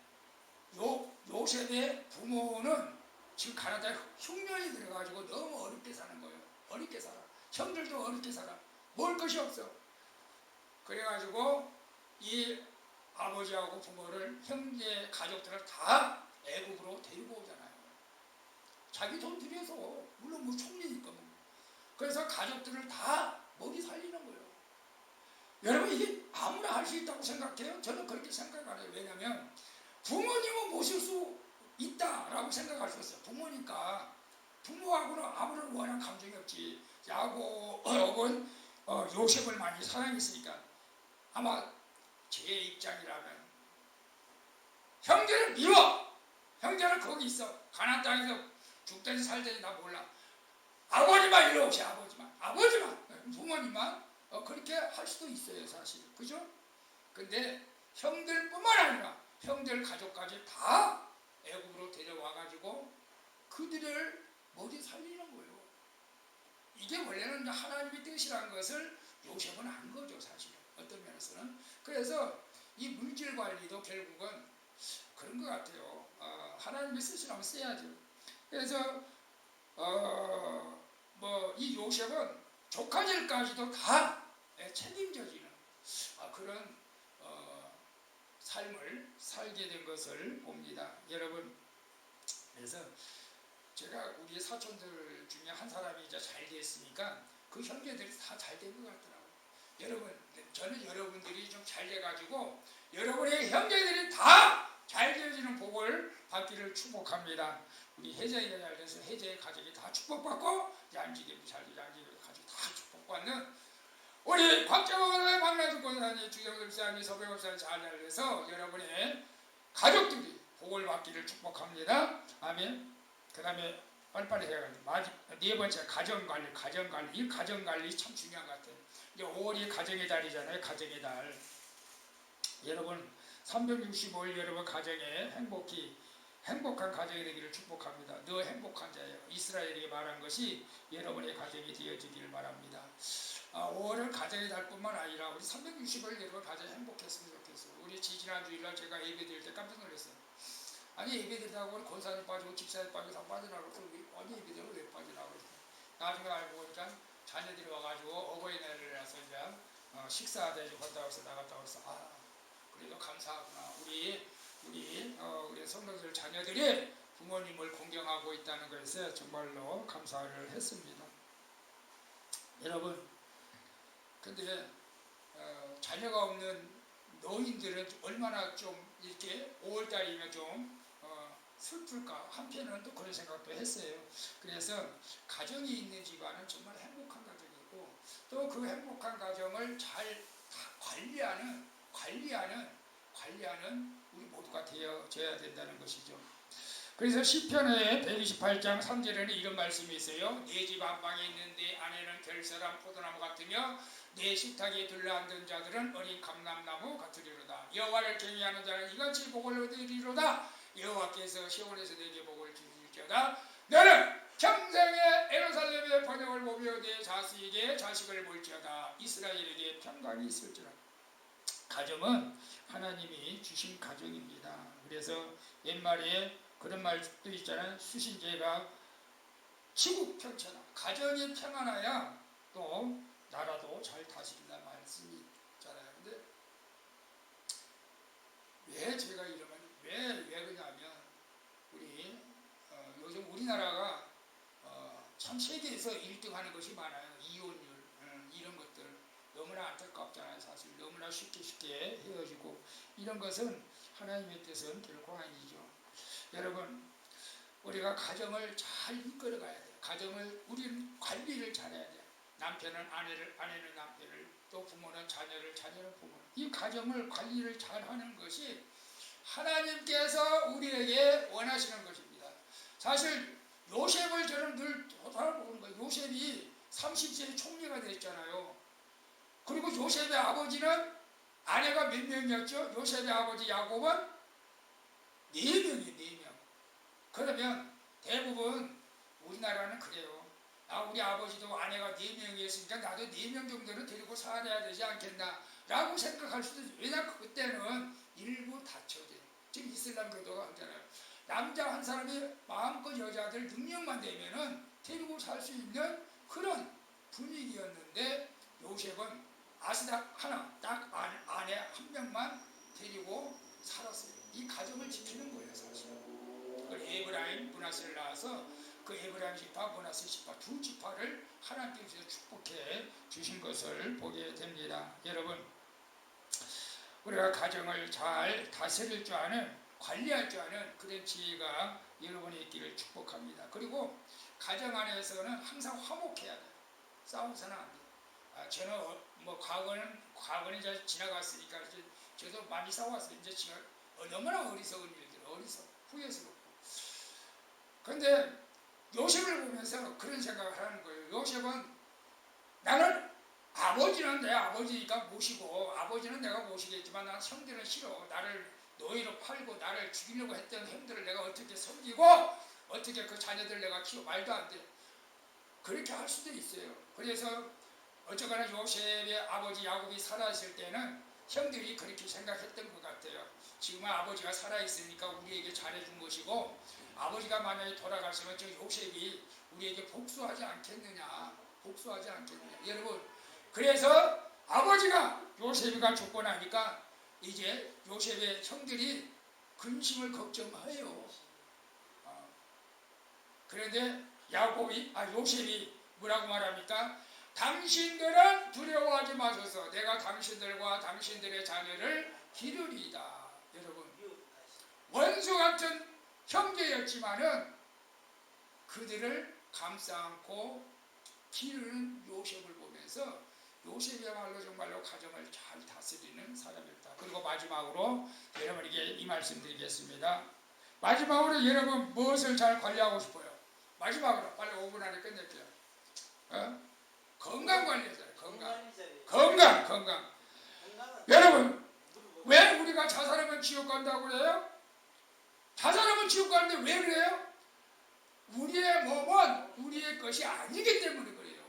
요셉의 부모는 지금 가나안 땅에 흉년이 들어가지고 너무 어렵게 사는 거예요. 어렵게 살아. 형들도 어렵게 살아. 먹을 것이 없어. 그래가지고 이 아버지하고 부모를 형제 가족들을 다 애국으로 데리고 오잖아요. 자기 돈 들여서 물론 뭐 총리니까 뭐. 그래서 가족들을 다 먹이 살리는 거예요. 여러분 이게 아무나 할 수 있다고 생각해요? 저는 그렇게 생각 안 해요. 왜냐하면 부모님은 모실 수 있다라고 생각할 수 있어요. 부모니까 부모하고는 아무런 원한 감정이 없지. 야곱은 요셉을 많이 사랑했으니까 아마 제 입장이라면 형제를 미워. 형제는 거기 있어. 가나안 땅에서 죽든지 살든지 나 몰라. 아버지만 이리 오시. 아버지만 부모님만 그렇게 할 수도 있어요. 사실 그죠? 근데 형들뿐만 아니라 형들 가족까지 다 애국으로 데려와가지고 그들을 먹이 살리는 거예요. 이게 원래는 하나님의 뜻이라는 것을 요셉은 안 거죠. 사실은 어떤 면에서는. 그래서 이 물질 관리도 결국은 그런 것 같아요. 하나님의 뜻이라면 써야죠. 그래서 이 요셉은 조카들까지도 다 책임져지는 그런 삶을 살게 된 것을 봅니다. 여러분, 그래서 제가 우리 사촌들 중에 한 사람이 이제 잘 됐으니까 그 형제들이 다 잘 된 것 같더라고요. 여러분, 저는 여러분들이 좀 잘 돼가지고 여러분의 형제들이 다 잘 되어지는 복을 받기를 축복합니다. 우리 혜정이가 잘 돼서 혜정의 가족이 다 축복받고 양지경도 잘 돼서 양지경 가족이 다 축복받는 우리 곽정원의 박나주 권사님, 주정들 목사님, 서병 목사님 잘 돼서 여러분의 가족들이 복을 받기를 축복합니다. 아멘. 그 다음에 빨리빨리 해야겠다. 네 번째 가정관리. 이 가정관리 참 중요한 것 같아요. 이제 5월이 가정의 달이잖아요. 가정의 달. 여러분 365일 여러분 가정에 행복한 가정이 되기를 축복합니다. 너 행복한 자예요. 이스라엘에게 말한 것이 여러분의 가정이 되어지기를 바랍니다. 5월은 가정의 달뿐만 아니라 우리 360일 여러분 가정이 행복했으면 좋겠어요. 우리 지지난 주일날 제가 예배 드릴 때 깜짝 놀랐어요. 아니 예배 드리다고 권사님 빠지고 집사님 빠지고 다 빠져나가고 아니 예배 드리고 왜 빠져나가고 나중에 알고 보니까 자녀들이 와가지고 어버이날이라서 이제 식사하다 이제 갔다 와서 나갔다 와서 그래도 감사하구나. 우리 성도들 자녀들이 부모님을 공경하고 있다는 것에 정말로 감사를 했습니다. 여러분, 근데 자녀가 없는 노인들은 얼마나 좀 이렇게 5월달이면 좀 슬플까 한편으로는 또 그런 생각도 했어요. 그래서 가정이 있는 집안은 정말 행복한 가정이고 또 그 행복한 가정을 잘 관리하는 우리 모두가 되어져야 된다는 것이죠. 그래서 시편의 128장 3절에는 이런 말씀이 있어요. 내 집 안방에 있는 내 아내는 결실한 포도나무 같으며 내 식탁에 둘러앉은 자들은 어린 감람나무 같으리로다. 여호와를 경외하는 자는 이같이 복을 얻으리로다. 여호와께서 시온에서 내게 복을 주실지어다. 너는 평생에 예루살렘의 번영을 보며 내 자식에게 자식을 볼지어다. 이스라엘에게 평강이 있을지라. 가정은 하나님이 주신 가정입니다. 그래서 옛말에 그런 말도 있잖아요. 수신제가 지국 평천하. 가정이 평안해야 또 나라도 잘 다스린다는 말씀이 있잖아요. 근데 왜 제가 왜 그러냐면 요즘 우리나라가 참 세계에서 1등 하는 것이 많아요. 이혼율 이런 것들 너무나 안타깝잖아요. 사실 너무나 쉽게 헤어지고 이런 것은 하나님의 뜻은 결코 아니죠. 여러분, 우리가 가정을 잘 이끌어가야 돼요. 가정을 우리는 관리를 잘해야 돼요. 남편은 아내는 남편을, 또 부모는 자녀를, 자녀는 부모를. 이 가정을 관리를 잘하는 것이 하나님께서 우리에게 원하시는 것입니다. 사실 요셉을 저는 늘 돌아보는 거예요. 요셉이 30세에 총리가 됐잖아요. 그리고 요셉의 아버지는 아내가 몇 명이었죠? 요셉의 아버지 야곱은 4명이에요. 4명. 그러면 대부분 우리나라는 그래요. 우리 아버지도 아내가 4명이었으니까 나도 4명 정도는 데리고 살아야 되지 않겠나 라고 생각할 수도 있어요. 왜냐하면 그때는 일부 다처제, 지금 이슬람 교도가 하잖아요. 남자 한 사람이 마음껏 여자들 능력만 되면은 데리고 살 수 있는 그런 분위기였는데, 요셉은 아스닥 하나, 딱 아내 한 명만 데리고 살았어요. 이 가정을 지키는 거예요, 사실. 에브라임, 므낫세를 낳아서 그 에브라임 지파, 므낫세 지파 두 지파를 하나님께서 축복해 주신 것을 보게 됩니다. 여러분, 우리가 가정을 잘 다스릴 줄 아는, 관리할 줄 아는 그런 지혜가 여러분이 있기를 축복합니다. 그리고 가정 안에서는 항상 화목해야 돼요. 싸워서는 안 돼요. 저는 뭐 과거는 이제 지나갔으니까 저도 많이 싸웠어요. 이제 너무나 어리석은 일들, 후회스럽고. 그런데 요셉을 보면서 그런 생각을 하는 거예요. 요셉은 나는 아버지는 내 아버지니까 모시고, 아버지는 내가 모시겠지만 난 형들은 싫어. 나를 노예로 팔고 나를 죽이려고 했던 형들을 내가 어떻게 섬기고 어떻게 그 자녀들 내가 키워. 말도 안 돼. 그렇게 할 수도 있어요. 그래서 어쩌거나 요셉의 아버지 야곱이 살아있을 때는 형들이 그렇게 생각했던 것 같아요. 지금은 아버지가 살아있으니까 우리에게 잘해준 것이고, 아버지가 만약에 돌아갔으면 저 요셉이 우리에게 복수하지 않겠느냐. 여러분, 그래서 아버지가 요셉이가 죽고 나니까 이제 요셉의 형들이 근심을 걱정해요. 그런데 요셉이 뭐라고 말합니까? 당신들은 두려워하지 마소서. 내가 당신들과 당신들의 자녀를 기르리이다. 여러분, 원수 같은 형제였지만은 그들을 감싸 안고 기르는 요셉을 보면서 요셉이야말로 정말로 가정을 잘 다스리는 사람이었다. 그리고 마지막으로 여러분에게 이 말씀 드리겠습니다. 마지막으로 여러분 무엇을 잘 관리하고 싶어요? 마지막으로 빨리 5분 안에 끝낼게요. 건강 관리잖아요. 건강. 여러분, 왜 우리가 자살하면 지옥 간다고 그래요? 자살하면 지옥 가는데 왜 그래요? 우리의 몸은 우리의 것이 아니기 때문에 그래요.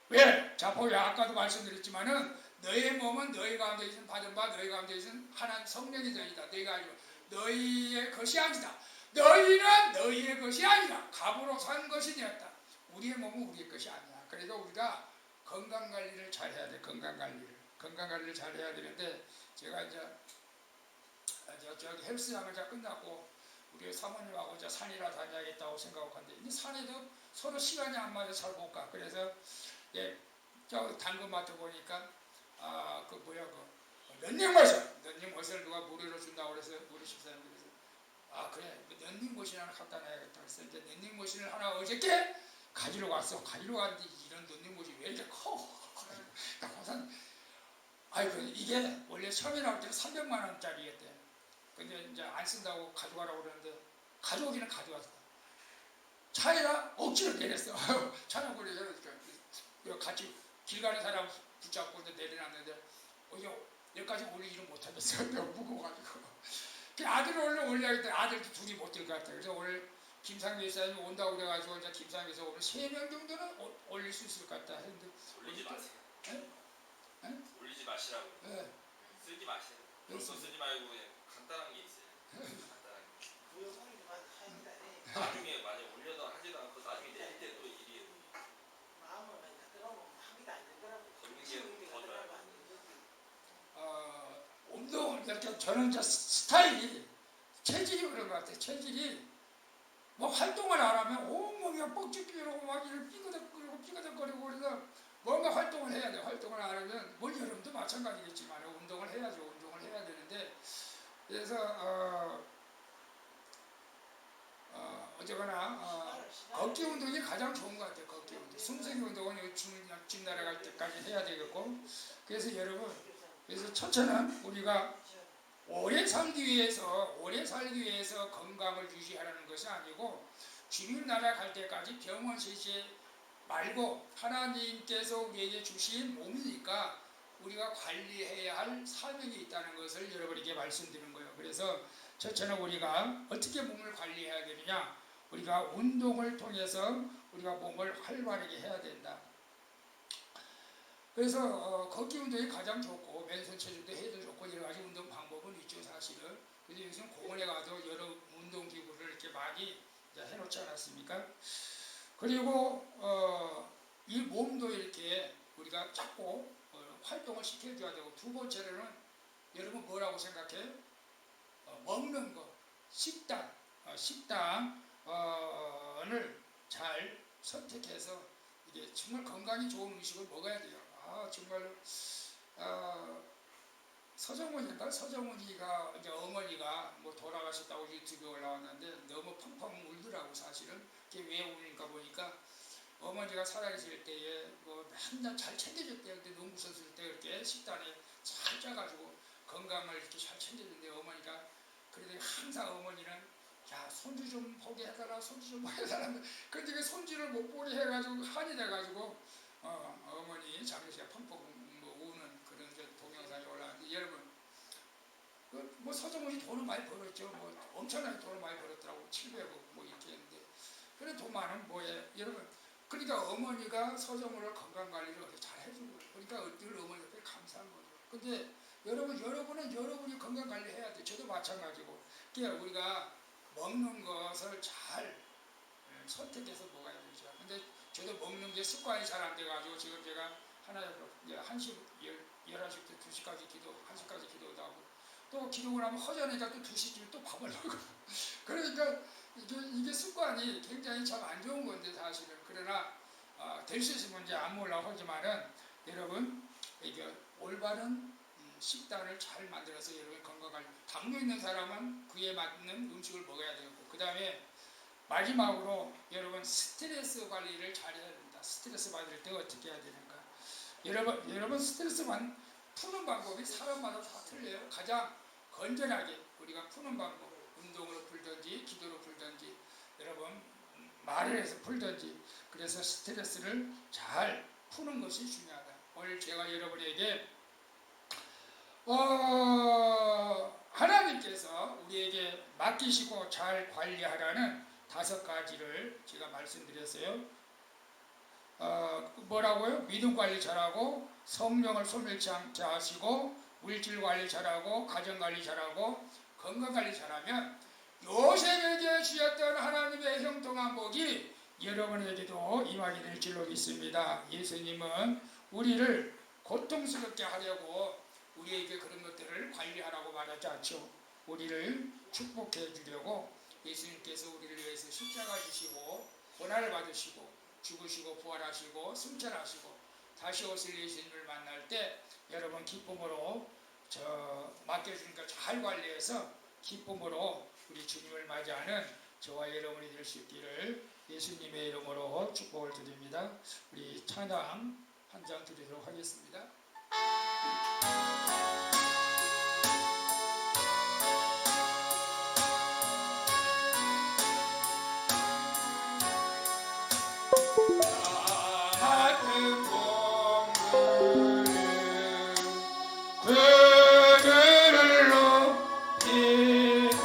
왜? 자, 보여. 아까도 말씀드렸지만은 너의 몸은 너희 가운데 있는 받은 바 너희 가운데 있는 하나님 성령의 전이다. 너희가 알고 너희의 것이 아니다. 너희는 너희의 것이 아니라 값으로 산 것이 되었다. 우리의 몸은 우리의 것이 아니야. 그래서 우리가 건강관리를 잘 해야 돼. 건강관리를 잘 해야 되는데, 제가 이제 저기 헬스장을 다 끝났고 우리 사모님하고 이제 산이라 다녀야겠다고 생각하고 갔는데, 이제 산에도 서로 시간이 안 맞아 잘 못 가. 그래서 저 당근마트 보니까 런닝머신을 누가 무료로 준다고 그래서 우리 집사님 그래서 그래 런닝머신 하나 갖다 놔야겠다. 그래서 이제 런닝머신을 하나 어저께 가지러 갔어. 가지러 갔는데 이런 런닝머신이 왜 이렇게 커? 이게 원래 처음에 나올 때는 300만 원짜리였대. 근데 이제 안 쓴다고 가져가라고 그러는데 가져오기는 가져왔어. 차에다 억지로 내렸어. 차는 그래서 같이 길 가는 사람 붙잡고 내려놨는데 여기까지 올리지는 못하겠어요. 너무 무거워가지고. 아들을 올려야겠다. 아들도 둘이 못 들 것 같아요. 그래서 오늘 김상규 사님이 온다고 그래가지고 이제 김상규에서 오늘 3명 정도는 올릴 수 있을 것 같다 했는데, 올리지 마세요. 네? 올리지 마시라고. 네. 쓰지 마세요. 벌써 쓰지 말고 그냥 간단한 게 있어요. 간단한 게. 나중에 만약 올려도 하지도 않고 나중에 낼 때 또 일이 걷는 게더 좋아요. 운동을 이렇게 저는 이제 스타일이 체질이 그런 것 같아요. 체질이 뭐 활동을 안 하면 온몸이 뻑죽기고 막 이렇게 삐그덕거리고 그래서 뭔가 활동을 해야 돼. 활동을 안 하면 여러분도 마찬가지겠지만 운동을 해야죠. 운동을 해야 되는데, 그래서 어쨌거나 걷기 운동이 가장 좋은 것 같아요. 걷기 운동. 숨쉬기 운동은 집 날아갈 때까지 해야 되겠고, 그래서 여러분, 그래서 첫째는 우리가 오래 살기 위해서 건강을 유지하라는 것이 아니고, 주님 나라 갈 때까지 병원 쉬지 말고 하나님께서 우리에게 주신 몸이니까 우리가 관리해야 할 사명이 있다는 것을 여러분에게 말씀드리는 거예요. 그래서 첫째는 우리가 어떻게 몸을 관리해야 되느냐? 우리가 운동을 통해서 우리가 몸을 활발하게 해야 된다. 그래서 걷기 운동이 가장 좋고 맨손 체중도 해도 좋고 여러 가지 운동 방법은 있죠 사실은. 근데 요즘 공원에 가도 여러 운동 기구를 이렇게 많이 이제 해놓지 않았습니까? 그리고 이 몸도 이렇게 우리가 자꾸 활동을 시켜줘야 되고, 두 번째로는 여러분 뭐라고 생각해요? 먹는 거, 식당을 잘 선택해서 이게 정말 건강이 좋은 음식을 먹어야 돼요. 정말 서정훈이가 이제 어머니가 뭐 돌아가셨다고 유튜브에 올라왔는데 너무 펑펑 울더라고 사실은. 그게 왜 울니까 보니까 어머니가 살아계실 때에 뭐 맨날 잘 챙겨줬대요. 근데 농구 선수일 때 이렇게 식단에 잘 짜가지고 건강을 이렇게 잘 챙겨줬는데 어머니가 그래도 항상 어머니는 야 손주 좀 보게 해달라, 손주 좀 보게 해달라. 근데 그 손주를 못 보게 해가지고 한이 돼가지고 어머니 장례식에 펑펑 우는 그런 동영상이 올라왔는데, 여러분 뭐 서정훈이 돈을 많이 벌었죠. 뭐 엄청나게 돈을 많이 벌었더라고. 700억 뭐 이렇게 했는데, 그래 돈 많으면 뭐해 여러분. 그러니까 어머니가 서정훈을 건강관리를 어떻게 잘 해준 거예요. 그러니까 늘 어머니 옆에 감사한 거죠. 근데 여러분은 여러분이 건강관리 해야 돼. 저도 마찬가지고. 그러니까 우리가 먹는 것을 잘 선택해서 먹어야 되죠. 근데 저도 먹는 게 습관이 잘 안 돼가지고 지금 제가 하나에 1시, 11시부터 2시까지 기도, 1시까지 기도도 하고, 또 기도를 하면 허전하니까 또 2시쯤에 또 밥을 먹고. 그러니까 이게 습관이 굉장히 참 안 좋은 건데 사실은. 그러나 될 수 있으면 이제 안 먹으려고 하지만은 여러분 이게 올바른 식단을 잘 만들어서 여러분 건강관리, 당뇨 있는 사람은 그에 맞는 음식을 먹어야 되고, 그 다음에 마지막으로 여러분 스트레스 관리를 잘 해야 됩니다. 스트레스 받을 때 어떻게 해야 되는가? 여러분 스트레스만 푸는 방법이 사람마다 다 틀려요. 가장 건전하게 우리가 푸는 방법, 운동으로 풀든지 기도로 풀든지 여러분 말을 해서 풀든지, 그래서 스트레스를 잘 푸는 것이 중요하다. 오늘 제가 여러분에게 하나님께서 우리에게 맡기시고 잘 관리하라는 5가지를 제가 말씀드렸어요. 뭐라고요? 믿음 관리 잘하고, 성령을 소멸치 않게 하시고, 물질 관리 잘하고, 가정 관리 잘하고, 건강 관리 잘하면 요셉에게 주셨던 하나님의 형통한 복이 여러분에게도 임하게 될 줄로 믿습니다. 예수님은 우리를 고통스럽게 하려고 우리에게 그런 것들을 관리하라고 말하지 않죠. 우리를 축복해 주려고 예수님께서 우리를 위해서 십자가 지시고 고난을 받으시고 죽으시고 부활하시고 승천하시고 다시 오실 예수님을 만날 때 여러분 기쁨으로 맡겨주니까 잘 관리해서 기쁨으로 우리 주님을 맞이하는 저와 여러분이 될 수 있기를 예수님의 이름으로 축복을 드립니다. 우리 찬양 한 장 드리도록 하겠습니다. 같은 공부를 그들을 높이고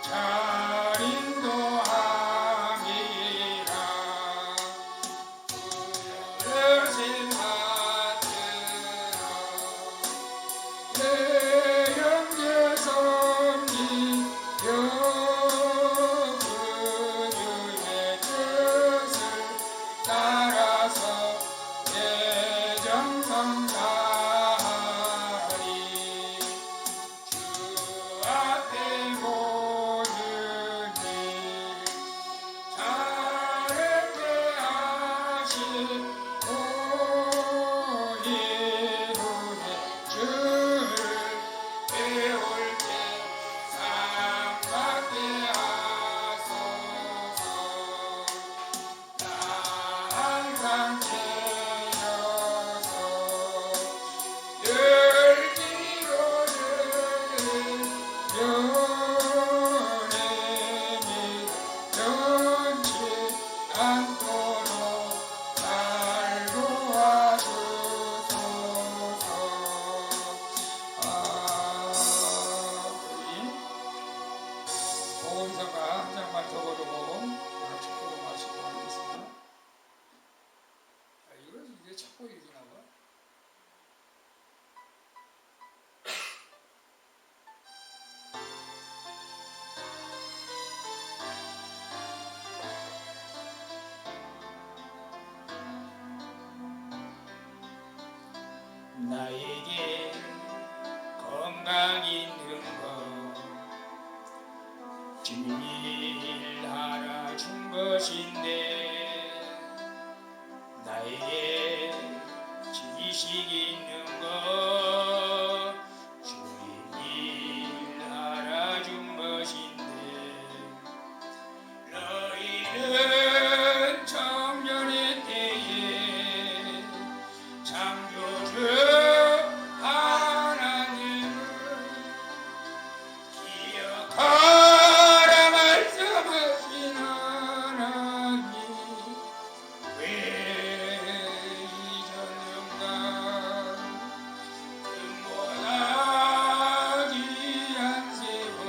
잘 인도하라. 나에게 건강 있는 것 주님이 하나 준 것인데 나에게 지식 있는 것 주님이 하나 준 것인데 너희는 청년의 때에 창조주 하나님을 기억하라 말씀하신 하나님 왜 잊었는가 금보다 귀한 세월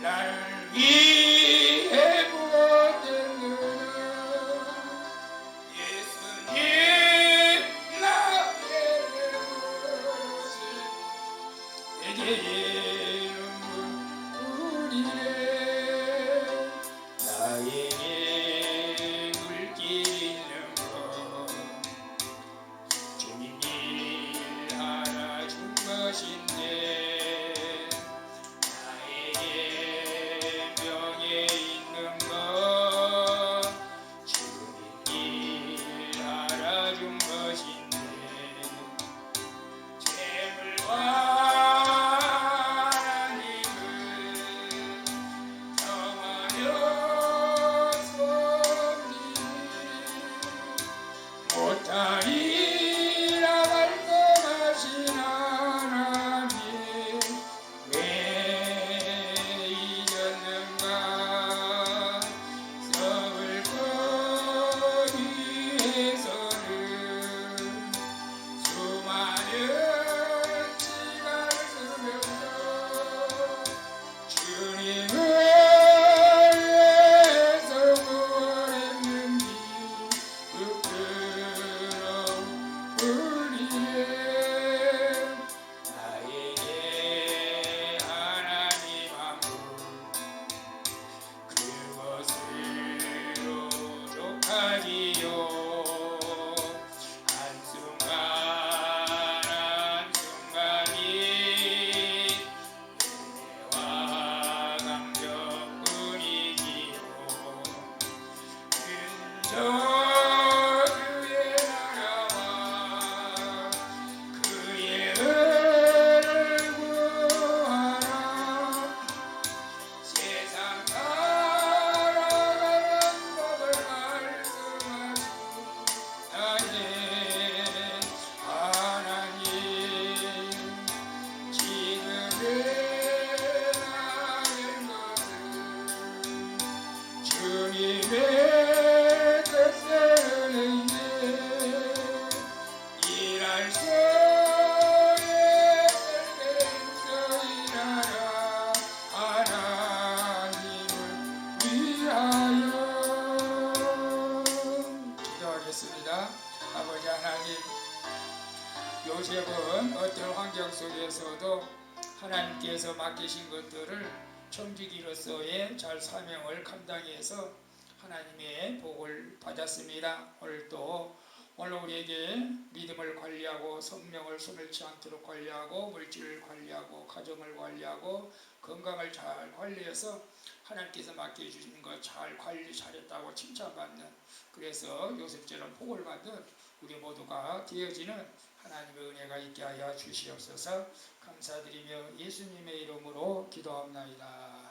나를 위해 부어졌느냐 예수님 나의 것이 내게 눈물이네 나에게 물길 있는 것 주님이 하나 준 것인데 나에게 명예 있는 것 주님이 하나 준 것인데 재물과 하나님을 정하였습니다 못하리라 말씀하신 하나님 왜 잊었는가 썩을 것 위해서는 수많은 시간을 쓰면서 주님을 위해서 구원했는지 부끄러운 우리의 나에게 하나님 한분 그것으로 족하지요 한순간 한순간이 은혜와 감격뿐이지요 근저 그의 나라와 그의 은혜를 구하라 세상 살아가는 법을 말씀하신 나의 하나님 지금의 나의 것은 주님의 뜻을 행해 일할 수 있을 때부터 일하라 하나님을 위하여 기도하겠습니다. 아버지 하나님 요셉은 어떤 환경 속에서도 하나님께서 맡기신 것들을 청지기로서의 잘 사명을 감당해서 하나님의 복을 받았습니다. 오늘 우리에게 믿음을 관리하고 성령을 소멸치 않도록 관리하고 물질을 관리하고 가정을 관리하고 건강을 잘 관리해서 하나님께서 맡겨주신 것 잘 관리 잘했다고 칭찬받는 그래서 요셉처럼 복을 받는 우리 모두가 되어지는 하나님의 은혜가 있게 하여 주시옵소서 감사드리며 예수님의 이름으로 기도합나이다.